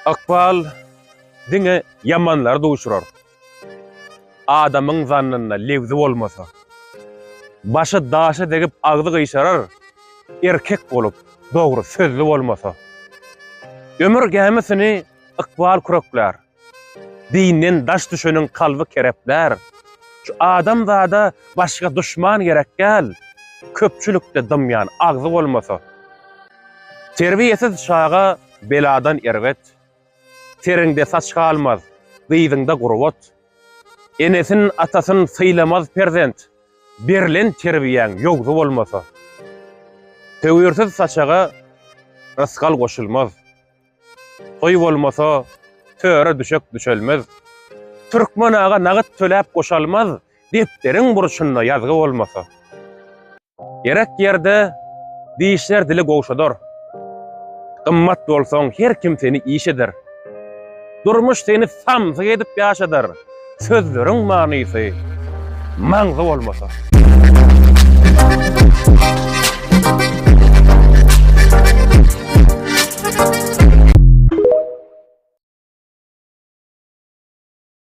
Akbal diňe yamanlar duşurar. Adamyň zannynda lewzi bolmasa, başy daşa degip agdy gysharar, erkek bolup, dogry sözlü bolmasa. Ömür gämesini ykbal kuraklar. Dinden daş düşeniň kalby kerepler. Şu adam zada başga düşman gerek gel. Köpçülükde dymyan agdy bolmasa. Terbiyesiz şaga beladan erget. Terinde saç kalmaz, gyzyňda gurwat. Enesin atasyn sylamaz perzent. Berlen terbiýäň ýogdy bolmasa. Töwürsiz saçaga raskal goşulmaz. Toy bolmasa töre düşek düşelmez. Türkmenaga nagyt töläp goşalmaz, depderiň burşunda ýazgy bolmasa. Gerek ýerde diýişler dili gowşadar. Gymmat bolsaň her kim seni iş eder. Durmuş seni samzy edip ýaşadar. Sözleriň manysy maňzy bolmasa.